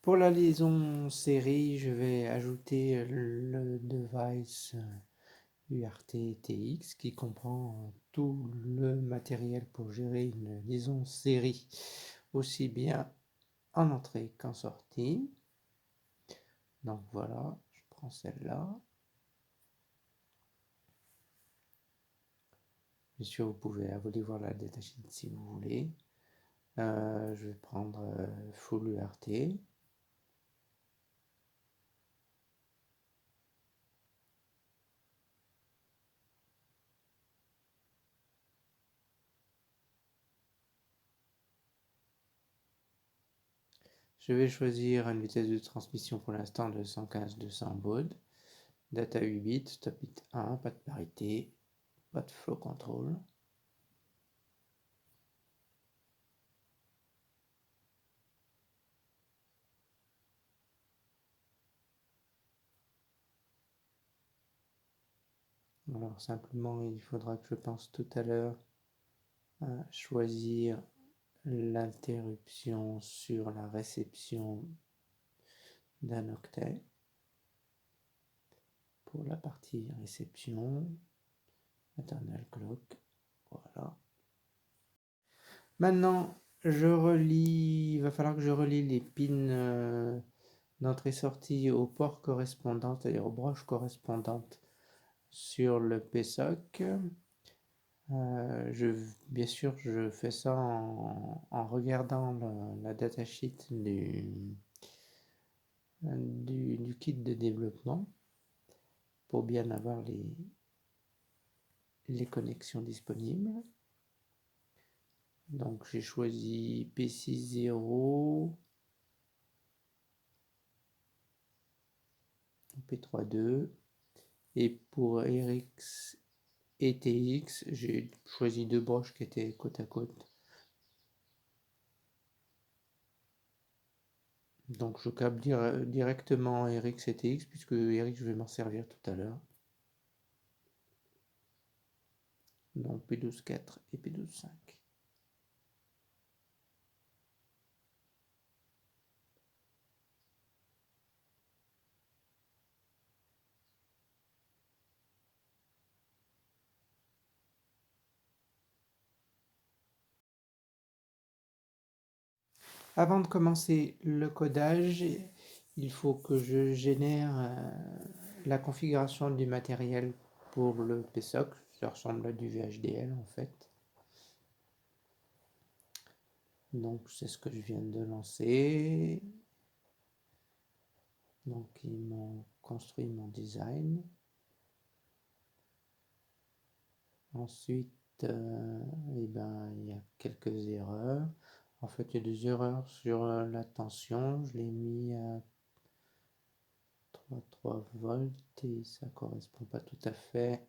Pour la liaison série, je vais ajouter le device URT-TX qui comprend tout le matériel pour gérer une liaison série, aussi bien en entrée qu'en sortie. Donc voilà, je prends celle-là. Bien sûr, vous pouvez aller voir la datasheet si vous voulez. Je vais prendre Full URT. Je vais choisir une vitesse de transmission pour l'instant de 115-200 baud. Data 8 bits, stop bit 1, pas de parité, pas de flow control. Alors simplement, il faudra que je pense tout à l'heure à choisir l'interruption sur la réception d'un octet pour la partie réception, internal clock, voilà. Maintenant, il va falloir que je relie les pins d'entrée-sortie aux ports correspondants, c'est-à-dire aux broches correspondantes sur le PSOC. Bien sûr, je fais ça en regardant la datasheet du kit de développement pour bien avoir les connexions disponibles. Donc j'ai choisi P60, P32 et pour RX et TX, j'ai choisi deux broches qui étaient côte à côte. Donc je câble directement RX et TX puisque RX je vais m'en servir tout à l'heure. Donc P12.4 et P12.5. Avant de commencer le codage, il faut que je génère la configuration du matériel pour le PSOC. Ça ressemble à du VHDL en fait. Donc c'est ce que je viens de lancer. Donc ils m'ont construit mon design. Ensuite, il y a quelques erreurs. En fait, il y a des erreurs sur la tension. Je l'ai mis à 3 volts et ça correspond pas tout à fait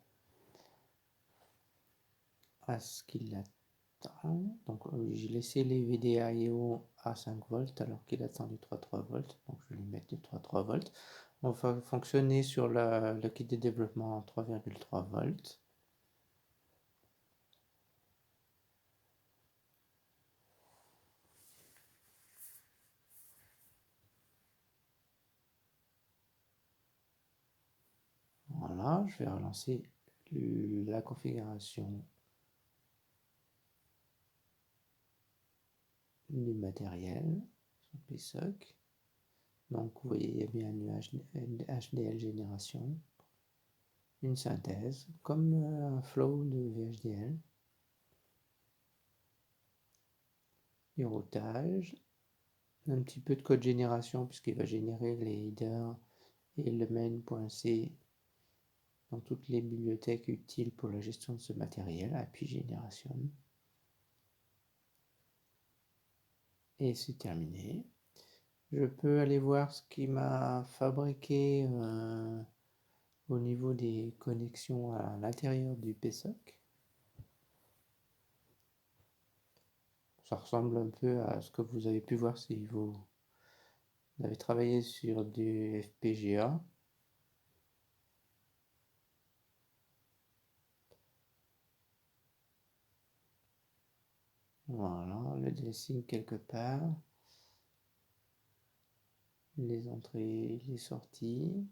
à ce qu'il attend. Donc j'ai laissé les VDA/IO à 5 volts alors qu'il attend du 3 volts. Donc je vais lui mettre du 3 volts. On va fonctionner sur le kit de développement à 3,3 volts. Voilà, je vais relancer la configuration du matériel sur PSOC. Donc vous voyez, il y a bien une HDL génération, une synthèse, comme un flow de VHDL, du routage, un petit peu de code génération puisqu'il va générer les headers et le main.c dans toutes les bibliothèques utiles pour la gestion de ce matériel, API génération. Et c'est terminé. Je peux aller voir ce qui m'a fabriqué au niveau des connexions à l'intérieur du PSOC. Ça ressemble un peu à ce que vous avez pu voir si vous avez travaillé sur du FPGA. Voilà, le dressing quelque part. les entrées, les sorties.